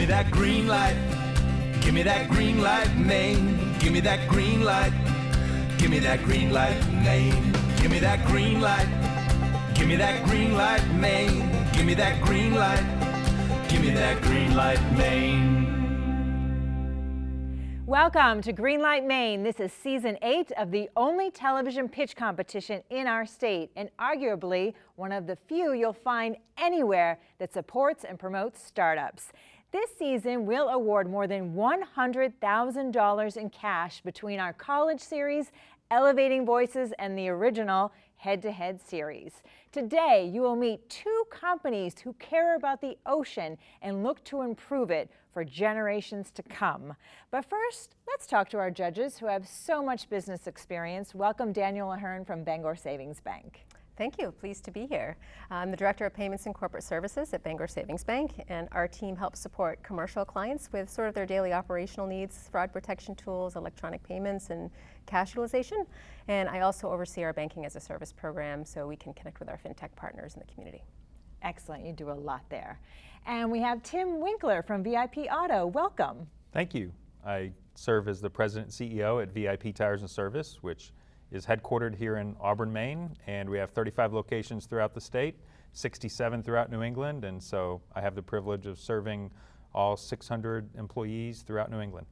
that green light. Give me that green light, Maine. Give me that green light. Give me that green light, Maine. Give me that green light. Give me that green light, Maine. Give me that green light. Give me that green light, Maine. Welcome to Greenlight Maine. This is season 8 of the only television pitch competition in our state, and arguably one of the few you'll find anywhere that supports and promotes startups. This season, we'll award more than $100,000 in cash between our college series, Elevating Voices, and the original Head-to-Head series. Today, you will meet 2 companies who care about the ocean and look to improve it for generations to come. But first, let's talk to our judges who have so much business experience. Welcome Daniel Ahern from Bangor Savings Bank. Thank you. Pleased to be here. I'm the Director of Payments and Corporate Services at Bangor Savings Bank, and our team helps support commercial clients with sort of their daily operational needs, fraud protection tools, electronic payments, and cash utilization. And I also oversee our Banking as a Service program so we can connect with our fintech partners in the community. Excellent. You do a lot there. And we have Tim Winkler from VIP Auto. Welcome. Thank you. I serve as the President and CEO at VIP Tires and Service, which is headquartered here in Auburn, Maine, and we have 35 locations throughout the state, 67 throughout New England, and so I have the privilege of serving all 600 employees throughout New England.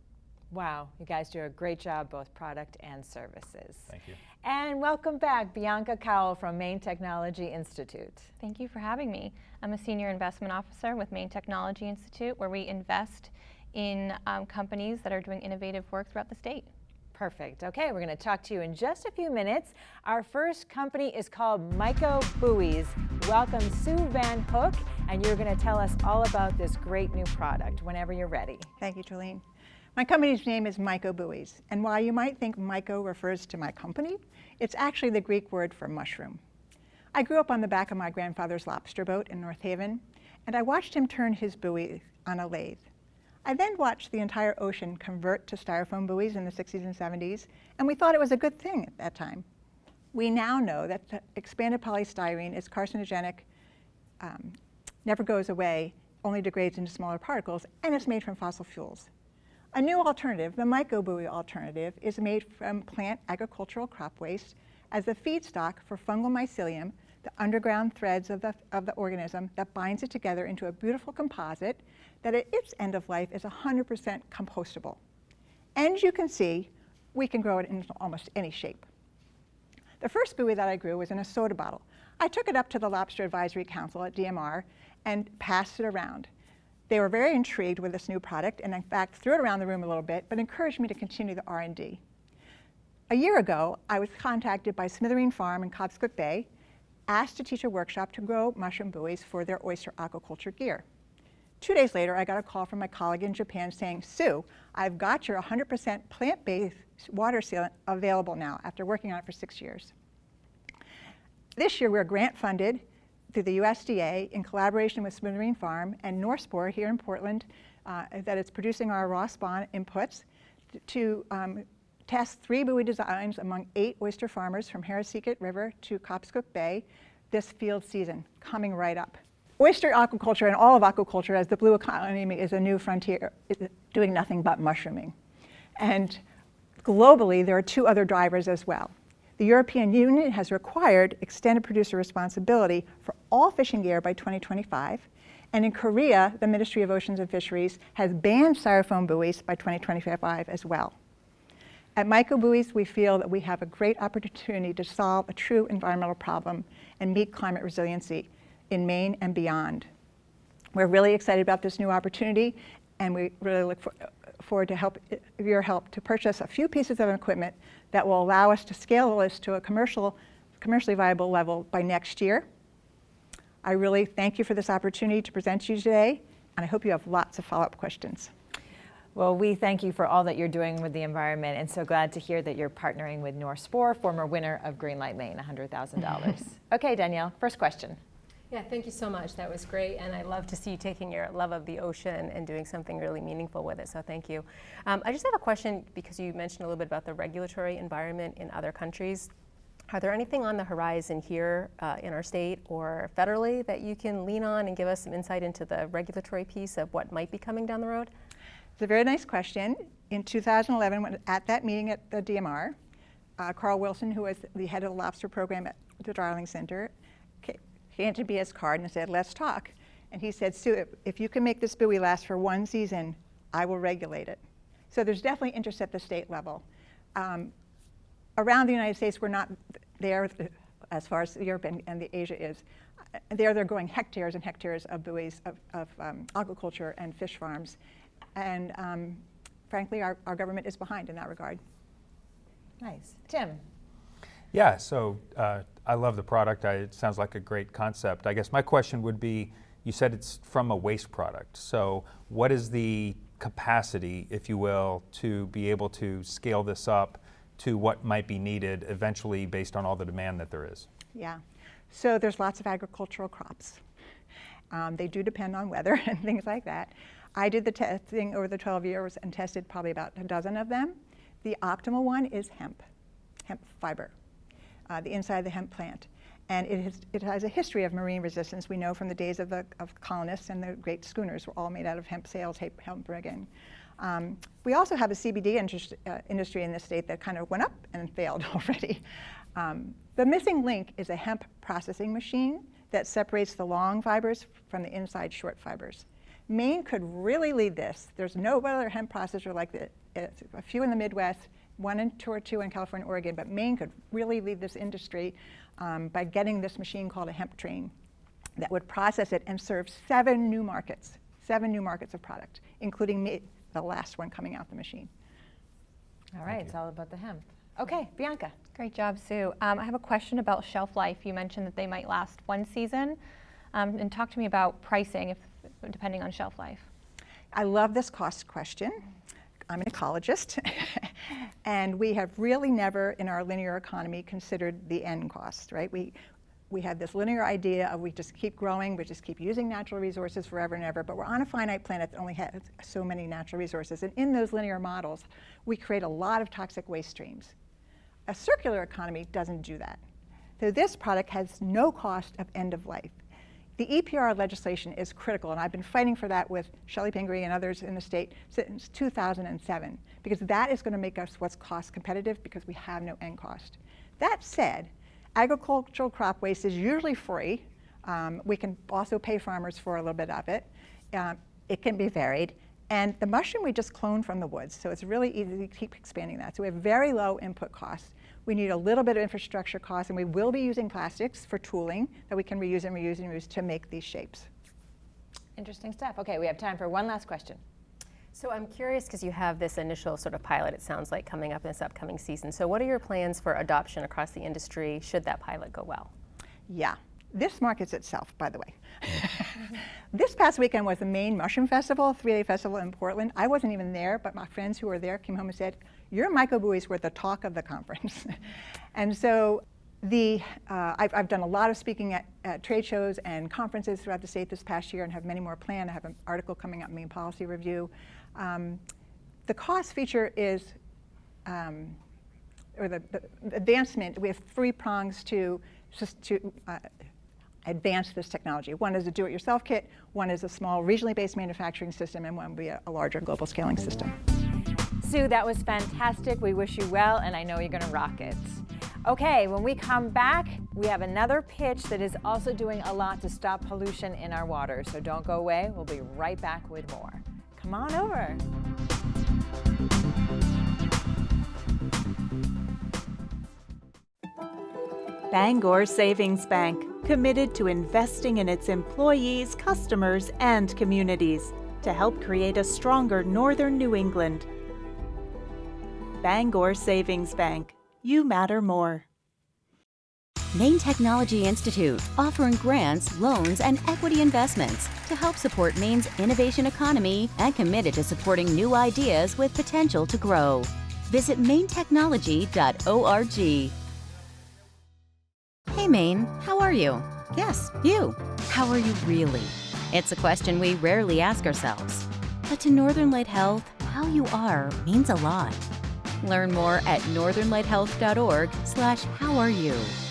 Wow, you guys do a great job, both product and services. Thank you. And welcome back, Bianca Cowell from Maine Technology Institute. Thank you for having me. I'm a Senior Investment Officer with Maine Technology Institute, where we invest in companies that are doing innovative work throughout the state. Perfect. Okay, we're going to talk to you in just a few minutes. Our first company is called Myco Buoys. Welcome Sue Van Hook, and you're going to tell us all about this great new product whenever you're ready. Thank you, Jolene. My company's name is Myco Buoys, and while you might think Myco refers to my company, it's actually the Greek word for mushroom. I grew up on the back of my grandfather's lobster boat in North Haven, and I watched him turn his buoy on a lathe. I then watched the entire ocean convert to styrofoam buoys in the 60s and 70s, and we thought it was a good thing at that time. We now know that the expanded polystyrene is carcinogenic, never goes away, only degrades into smaller particles, and it's made from fossil fuels. A new alternative, the Myco buoy alternative, is made from plant agricultural crop waste as the feedstock for fungal mycelium, the underground threads of the organism that binds it together into a beautiful composite that at its end of life is 100% compostable. And you can see, we can grow it in almost any shape. The first buoy that I grew was in a soda bottle. I took it up to the Lobster Advisory Council at DMR and passed it around. They were very intrigued with this new product and in fact threw it around the room a little bit, but encouraged me to continue the R&D. A year ago, I was contacted by Smithereen Farm in Cobscook Bay, asked to teach a workshop to grow mushroom buoys for their oyster aquaculture gear. 2 days later, I got a call from my colleague in Japan saying, Sue, I've got your 100% plant-based water sealant available now after working on it for 6 years. This year, we're grant funded through the USDA in collaboration with Smithereen Farm and Norspor here in Portland that is producing our raw spawn inputs to test 3 buoy designs among 8 oyster farmers from Harrisseekit River to Cobscook Bay this field season, coming right up. Oyster aquaculture and all of aquaculture as the blue economy is a new frontier, is doing nothing but mushrooming. And globally, there are 2 other drivers as well. The European Union has required extended producer responsibility for all fishing gear by 2025. And in Korea, the Ministry of Oceans and Fisheries has banned styrofoam buoys by 2025 as well. At Myco Buoys, we feel that we have a great opportunity to solve a true environmental problem and meet climate resiliency in Maine and beyond. We're really excited about this new opportunity, and we really look forward to your help to purchase a few pieces of equipment that will allow us to scale this to a commercially viable level by next year. I really thank you for this opportunity to present to you today, and I hope you have lots of follow-up questions. Well, we thank you for all that you're doing with the environment, and so glad to hear that you're partnering with Norspor, former winner of Greenlight Maine, $100,000. Okay, Danielle, first question. Yeah, thank you so much. That was great, and I love to see you taking your love of the ocean and doing something really meaningful with it, so thank you. I just have a question because you mentioned a little bit about the regulatory environment in other countries. Are there anything on the horizon here in our state or federally that you can lean on and give us some insight into the regulatory piece of what might be coming down the road? It's a very nice question. In 2011, when at that meeting at the DMR, Carl Wilson, who was the head of the lobster program at the Darling Center, handed me his card and said, let's talk. And he said, Sue, if you can make this buoy last for one season, I will regulate it. So there's definitely interest at the state level. Around the United States, we're not there as far as Europe and the Asia is. They're growing hectares and hectares of buoys of aquaculture and fish farms. And frankly, our government is behind in that regard. Nice. Tim? Yeah, so I love the product. It sounds like a great concept. I guess my question would be, you said it's from a waste product. So what is the capacity, if you will, to be able to scale this up to what might be needed eventually based on all the demand that there is? Yeah, so there's lots of agricultural crops. They do depend on weather and things like that. I did the testing over the 12 years and tested probably about a dozen of them. The optimal one is hemp fiber, the inside of the hemp plant. And it has a history of marine resistance. We know from the days of colonists, and the great schooners were all made out of hemp sails, hemp rigging. We also have a CBD industry in this state that kind of went up and failed already. The missing link is a hemp processing machine that separates the long fibers from the inside short fibers. Maine could really lead this. There's no other hemp processor like this. A few in the Midwest, one or two in California and Oregon, but Maine could really lead this industry by getting this machine called a hemp train that would process it and serve 7 new markets of product, including the last one coming out the machine. All right, it's all about the hemp. Okay, Bianca. Great job, Sue. I have a question about shelf life. You mentioned that they might last one season. And talk to me about pricing, depending on shelf life. I love this cost question. I'm an ecologist, and we have really never in our linear economy considered the end cost, right? We have this linear idea of we just keep growing, we just keep using natural resources forever and ever, but we're on a finite planet that only has so many natural resources. And in those linear models, we create a lot of toxic waste streams. A circular economy doesn't do that. So this product has no cost of end of life. The EPR legislation is critical, and I've been fighting for that with Shelley Pingree and others in the state since 2007, because that is going to make us what's cost competitive because we have no end cost. That said, agricultural crop waste is usually free. We can also pay farmers for a little bit of it. It can be varied. And the mushroom we just cloned from the woods, so it's really easy to keep expanding that. So we have very low input costs. We need a little bit of infrastructure costs, and we will be using plastics for tooling that we can reuse and reuse and reuse to make these shapes. Interesting stuff. Okay, we have time for one last question. So I'm curious, because you have this initial sort of pilot, it sounds like, coming up in this upcoming season. So what are your plans for adoption across the industry should that pilot go well? Yeah, this markets itself, by the way. This past weekend was the Maine Mushroom Festival, 3-day festival in Portland. I wasn't even there, but my friends who were there came home and said, your Myco buoys were the talk of the conference. And so I've done a lot of speaking at trade shows and conferences throughout the state this past year and have many more planned. I have an article coming out in Maine Policy Review. The cost feature is, or the advancement, we have 3 prongs to advance this technology. One is a do-it-yourself kit, one is a small regionally based manufacturing system, and one will be a larger global scaling system. Sue, that was fantastic. We wish you well, and I know you're going to rock it. Okay, when we come back, we have another pitch that is also doing a lot to stop pollution in our water. So don't go away. We'll be right back with more. Come on over. Bangor Savings Bank, committed to investing in its employees, customers, and communities to help create a stronger Northern New England. Bangor Savings Bank. You matter more. Maine Technology Institute, offering grants, loans, and equity investments to help support Maine's innovation economy and committed to supporting new ideas with potential to grow. Visit mainetechnology.org. Hey Maine, how are you? Yes, you. How are you really? It's a question we rarely ask ourselves. But to Northern Light Health, how you are means a lot. Learn more at northernlighthealth.org/howareyou.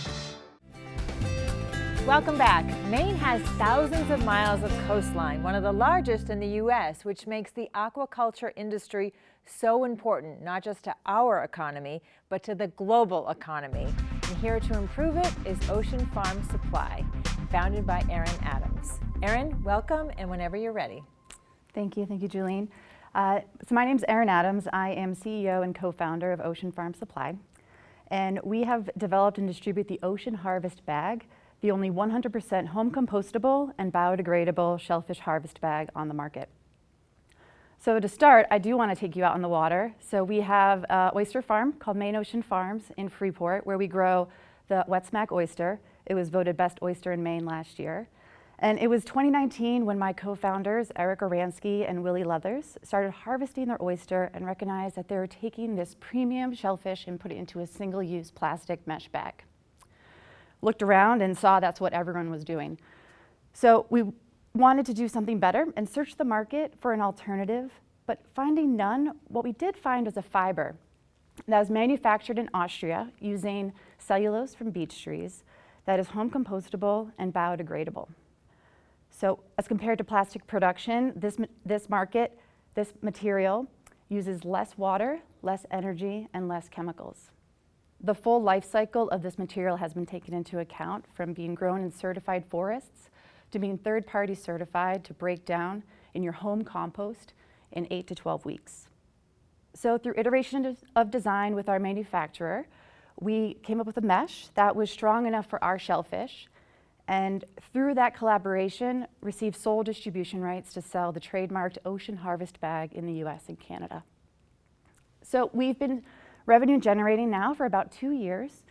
Welcome back. Maine has thousands of miles of coastline, one of the largest in the U.S., which makes the aquaculture industry so important, not just to our economy, but to the global economy. And here to improve it is Ocean Farm Supply, founded by Erin Adams. Erin, welcome, and whenever you're ready. Thank you, Julene. So my name's Erin Adams. I am CEO and co-founder of Ocean Farm Supply. And we have developed and distribute the Ocean Harvest Bag, the only 100% home compostable and biodegradable shellfish harvest bag on the market. So to start, I do want to take you out on the water. So we have an oyster farm called Maine Ocean Farms in Freeport, where we grow the wet smack oyster. It was voted best oyster in Maine last year. And it was 2019 when my co-founders, Eric Oransky and Willie Leathers, started harvesting their oyster and recognized that they were taking this premium shellfish and put it into a single-use plastic mesh bag. Looked around and saw that's what everyone was doing. So we wanted to do something better and searched the market for an alternative, but finding none, what we did find was a fiber that was manufactured in Austria using cellulose from beech trees that is home compostable and biodegradable. So as compared to plastic production, this material uses less water, less energy, and less chemicals. The full life cycle of this material has been taken into account, from being grown in certified forests to being third-party certified to break down in your home compost in 8 to 12 weeks. So through iteration of design with our manufacturer, we came up with a mesh that was strong enough for our shellfish, and through that collaboration, received sole distribution rights to sell the trademarked Ocean Harvest Bag in the US and Canada. So we've been revenue generating now for about 2 years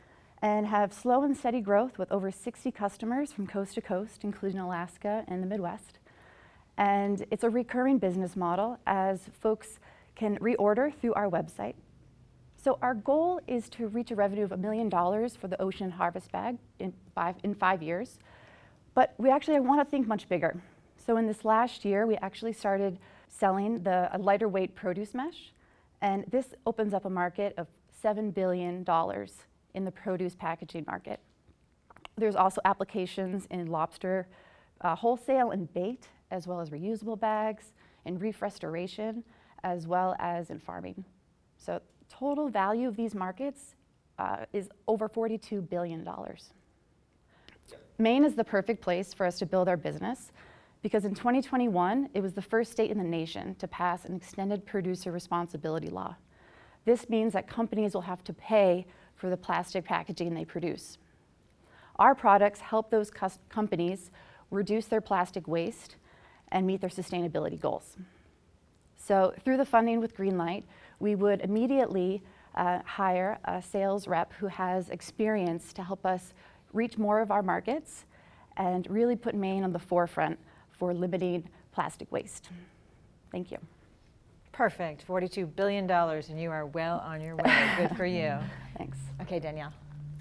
and have slow and steady growth with over 60 customers from coast to coast, including Alaska and the Midwest. And it's a recurring business model as folks can reorder through our website. So our goal is to reach a revenue of $1 million for the Ocean Harvest Bag in 5 years, but we actually want to think much bigger. So in this last year, we actually started selling a lighter weight produce mesh, and this opens up a market of $7 billion in the produce packaging market. There's also applications in lobster wholesale and bait, as well as reusable bags, and reef restoration, as well as in farming. So total value of these markets is over $42 billion. Maine is the perfect place for us to build our business because in 2021, it was the first state in the nation to pass an extended producer responsibility law. This means that companies will have to pay for the plastic packaging they produce. Our products help those companies reduce their plastic waste and meet their sustainability goals. So through the funding with Greenlight, we would immediately hire a sales rep who has experience to help us reach more of our markets and really put Maine on the forefront for limiting plastic waste. Thank you. Perfect. $42 billion, and you are well on your way. Good for you. Thanks. Okay, Danielle.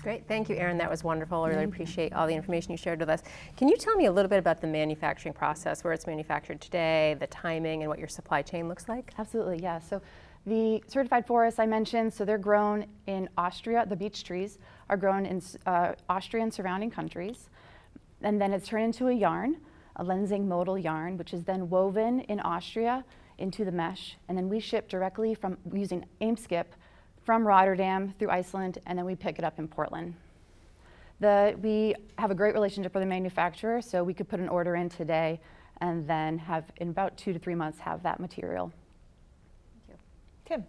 Great, thank you, Erin. That was wonderful. I really appreciate all the information you shared with us. Can you tell me a little bit about the manufacturing process, where it's manufactured today, the timing, and what your supply chain looks like? Absolutely, yeah. So the certified forests I mentioned, so they're grown in Austria. The beech trees are grown in Austria and surrounding countries. And then it's turned into a yarn, a lensing modal yarn, which is then woven in Austria into the mesh. And then we ship directly from using AIMSkip from Rotterdam through Iceland, and then we pick it up in Portland. We have a great relationship with the manufacturer, so we could put an order in today and then have, in about 2 to 3 months, have that material. Thank you. Tim.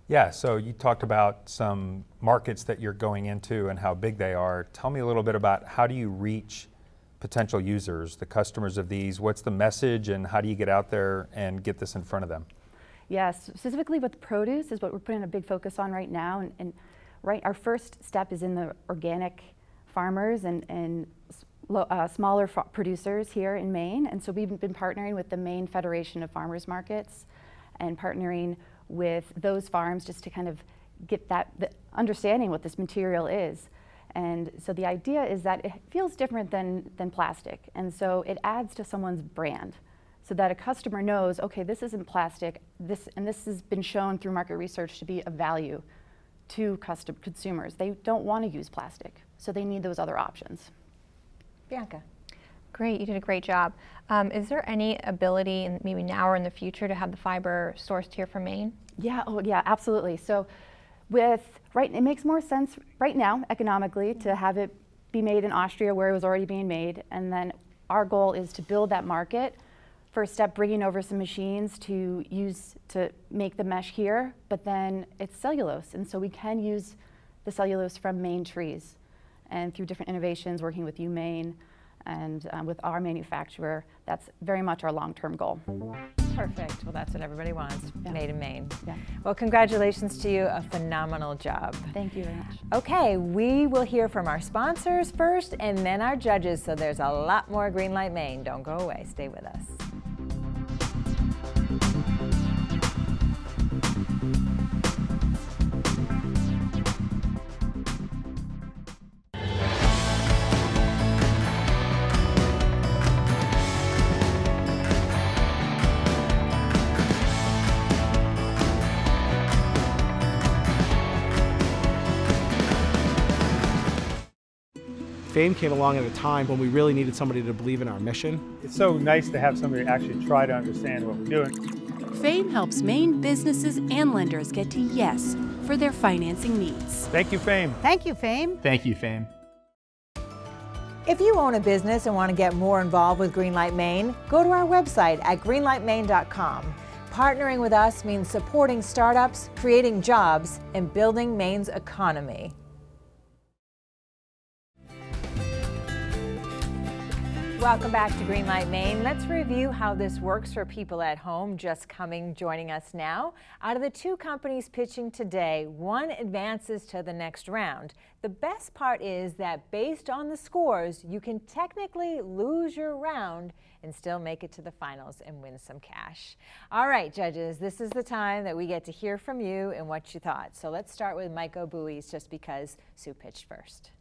Yeah, so you talked about some markets that you're going into and how big they are. Tell me a little bit about how do you reach potential users, the customers of these? What's the message, and how do you get out there and get this in front of them? Yes, specifically with produce is what we're putting a big focus on right now. And our first step is in the organic farmers and smaller producers here in Maine. And so we've been partnering with the Maine Federation of Farmers Markets and partnering with those farms just to kind of get the understanding what this material is. And so the idea is that it feels different than plastic. And so it adds to someone's brand. so that a customer knows, okay, this isn't plastic, and this has been shown through market research to be of value to consumers. They don't want to use plastic, so they need those other options. Bianca. Great, you did a great job. Is there any ability, maybe now or in the future, to have the fiber sourced here from Maine? Yeah, oh yeah, absolutely. So it makes more sense right now economically to have it be made in Austria where it was already being made, and then our goal is to build that market. First step, bringing over some machines to make the mesh here, but then it's cellulose, and so we can use the cellulose from Maine trees. And through different innovations, working with Maine and with our manufacturer, that's very much our long-term goal. Perfect. Well, that's what everybody wants, made in Maine. Yeah. Well, congratulations to you. A phenomenal job. Thank you very much. Okay, we will hear from our sponsors first and then our judges, so there's a lot more Greenlight Maine. Don't go away. Stay with us. Fame came along at a time when we really needed somebody to believe in our mission. It's so nice to have somebody actually try to understand what we're doing. Fame helps Maine businesses and lenders get to yes for their financing needs. Thank you, Fame. Thank you, Fame. Thank you, Fame. If you own a business and want to get more involved with Greenlight Maine, go to our website at greenlightmaine.com. Partnering with us means supporting startups, creating jobs, and building Maine's economy. Welcome back to Greenlight Maine. Let's review how this works for people at home just joining us now. Out of the two companies pitching today, one advances to the next round. The best part is that based on the scores, you can technically lose your round and still make it to the finals and win some cash. All right, judges, this is the time that we get to hear from you and what you thought. So let's start with Myco Buoys, just because Sue pitched first.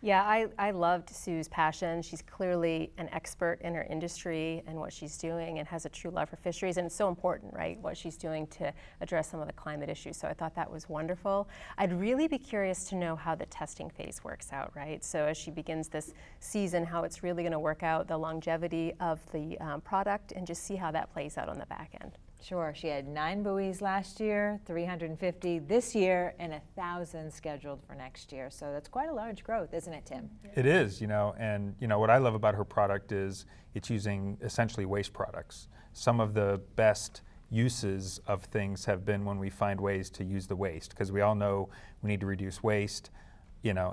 Yeah, I loved Sue's passion. She's clearly an expert in her industry and what she's doing, and has a true love for fisheries, and it's so important, right, what she's doing to address some of the climate issues. So I thought that was wonderful. I'd really be curious to know how the testing phase works out, right? So as she begins this season, how it's really going to work out, the longevity of the product, and just see how that plays out on the back end. Sure, she had 9 buoys last year, 350 this year, and 1,000 scheduled for next year. So that's quite a large growth, isn't it, Tim? It is, and what I love about her product is it's using essentially waste products. Some of the best uses of things have been when we find ways to use the waste, because we all know we need to reduce waste.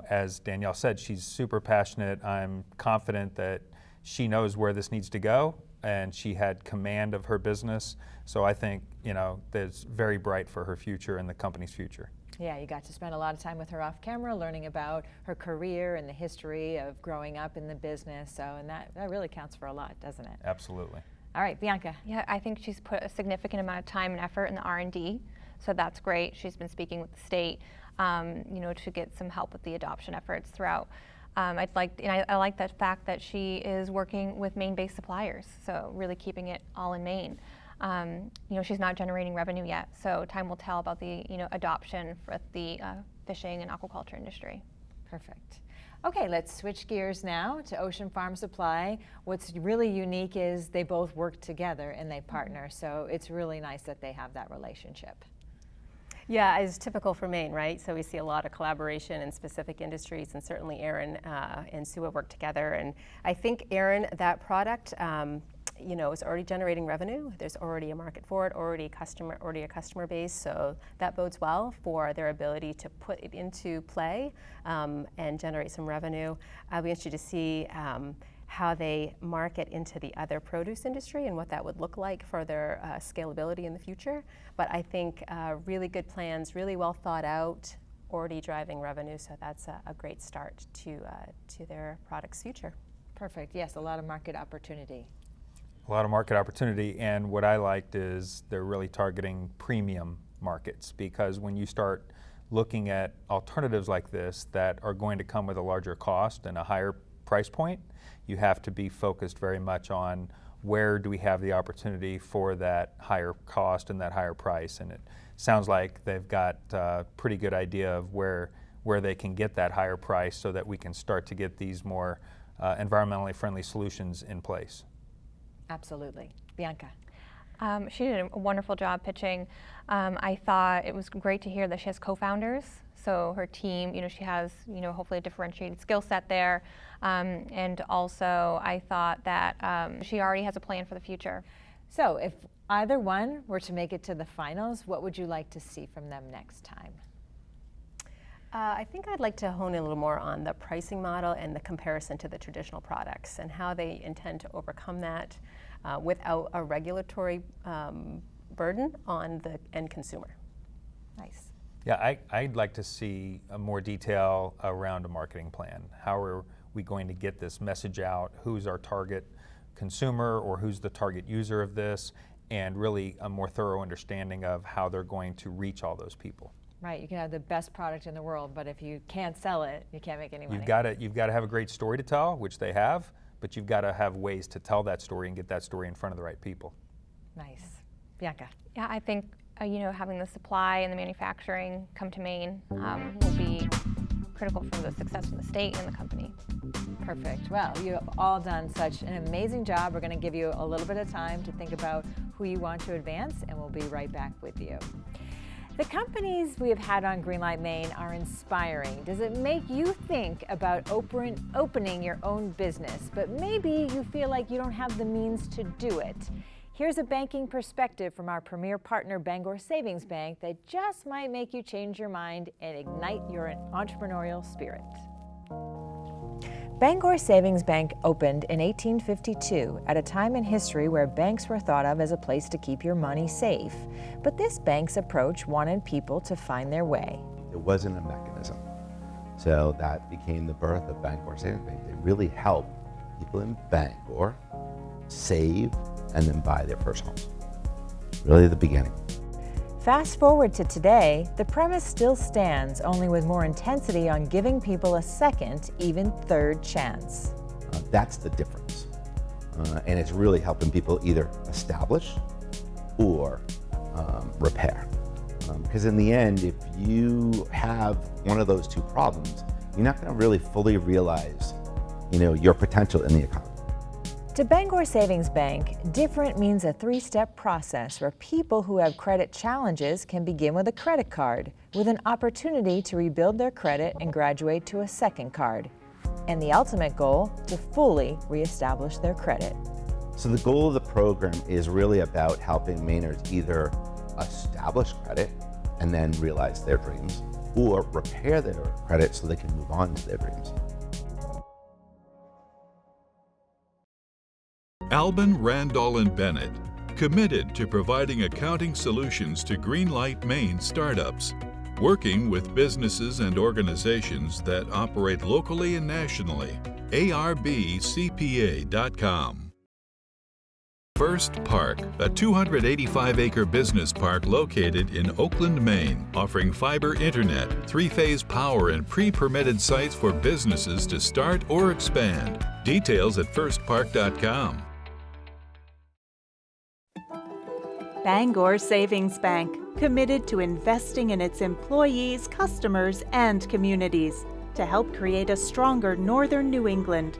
As Danielle said, she's super passionate. I'm confident that she knows where this needs to go, and she had command of her business. So I think, that's very bright for her future and the company's future. Yeah, you got to spend a lot of time with her off camera, learning about her career and the history of growing up in the business. So, and that really counts for a lot, doesn't it? Absolutely. All right, Bianca. Yeah, I think she's put a significant amount of time and effort in the R&D, so that's great. She's been speaking with the state, to get some help with the adoption efforts throughout. I like the fact that she is working with Maine-based suppliers, so really keeping it all in Maine. She's not generating revenue yet, so time will tell about the adoption for the fishing and aquaculture industry. Perfect. Okay, let's switch gears now to Ocean Farm Supply. What's really unique is they both work together and they partner, so it's really nice that they have that relationship. Yeah, it's typical for Maine, right? So we see a lot of collaboration in specific industries, and certainly Aaron and Sue have worked together. And I think, Aaron, that product, is already generating revenue. There's already a market for it, already a customer base. So that bodes well for their ability to put it into play and generate some revenue. I'll be interested to see how they market into the other produce industry and what that would look like for their scalability in the future. But I think really good plans, really well thought out, already driving revenue, so that's a great start to their product's future. Perfect, yes, a lot of market opportunity. A lot of market opportunity, and what I liked is they're really targeting premium markets, because when you start looking at alternatives like this that are going to come with a larger cost and a higher price point, you have to be focused very much on where do we have the opportunity for that higher cost and that higher price. And it sounds like they've got a pretty good idea of where they can get that higher price so that we can start to get these more environmentally friendly solutions in place. Absolutely. Bianca. She did a wonderful job pitching. I thought it was great to hear that she has co-founders. So her team, she has, hopefully a differentiated skill set there. And also I thought that she already has a plan for the future. So if either one were to make it to the finals, what would you like to see from them next time? I think I'd like to hone in a little more on the pricing model and the comparison to the traditional products and how they intend to overcome that without a regulatory burden on the end consumer. Nice. Yeah, I'd like to see more detail around a marketing plan. How are we going to get this message out? Who's our target consumer, or who's the target user of this? And really a more thorough understanding of how they're going to reach all those people. Right, you can have the best product in the world, but if you can't sell it, you can't make any money. You've got to have a great story to tell, which they have, but you've got to have ways to tell that story and get that story in front of the right people. Nice. Bianca. Yeah, I think having the supply and the manufacturing come to Maine will be critical for the success of the state and the company. Perfect. Well, you have all done such an amazing job. We're going to give you a little bit of time to think about who you want to advance, and we'll be right back with you. The companies we have had on Greenlight Maine are inspiring. Does it make you think about opening your own business, but maybe you feel like you don't have the means to do it? Here's a banking perspective from our premier partner, Bangor Savings Bank, that just might make you change your mind and ignite your entrepreneurial spirit. Bangor Savings Bank opened in 1852 at a time in history where banks were thought of as a place to keep your money safe. But this bank's approach wanted people to find their way. There wasn't a mechanism. So that became the birth of Bangor Savings Bank. They really help people in Bangor save and then buy their first homes. Really the beginning. Fast forward to today, the premise still stands, only with more intensity on giving people a second, even third chance. That's the difference. And it's really helping people either establish or repair. Because in the end, if you have one of those two problems, you're not going to really fully realize, your potential in the economy. To Bangor Savings Bank, different means a three-step process where people who have credit challenges can begin with a credit card, with an opportunity to rebuild their credit and graduate to a second card. And the ultimate goal, to fully reestablish their credit. So the goal of the program is really about helping Mainers either establish credit and then realize their dreams, or repair their credit so they can move on to their dreams. Albin, Randall & Bennett, committed to providing accounting solutions to Greenlight Maine startups, working with businesses and organizations that operate locally and nationally. ARBCPA.com. First Park, a 285-acre business park located in Oakland, Maine, offering fiber internet, three-phase power, and pre-permitted sites for businesses to start or expand. Details at firstpark.com. Bangor Savings Bank, committed to investing in its employees, customers, and communities to help create a stronger northern New England.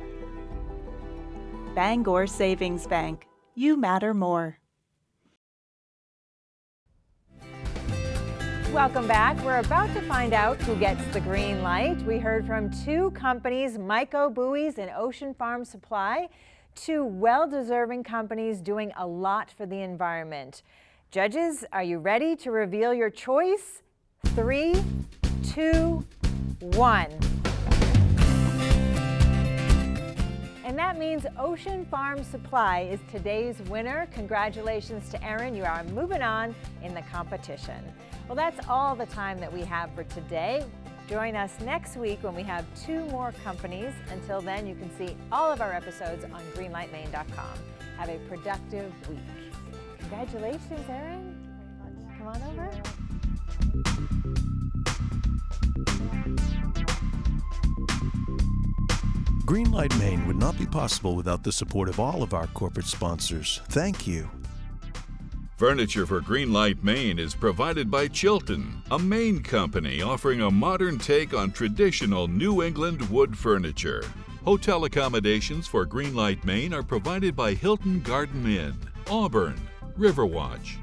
Bangor Savings Bank, you matter more. Welcome back. We're about to find out who gets the green light. We heard from two companies, Myco Buoys and Ocean Farm Supply, two well-deserving companies doing a lot for the environment. Judges, are you ready to reveal your choice? 3, 2, 1. And that means Ocean Farm Supply is today's winner. Congratulations to Erin. You are moving on in the competition. Well, that's all the time that we have for today. Join us next week when we have two more companies. Until then, you can see all of our episodes on greenlightmaine.com. Have a productive week. Congratulations, Erin. Come on over. Greenlight Maine would not be possible without the support of all of our corporate sponsors. Thank you. Furniture for Greenlight Maine is provided by Chilton, a Maine company offering a modern take on traditional New England wood furniture. Hotel accommodations for Greenlight Maine are provided by Hilton Garden Inn, Auburn, Riverwatch,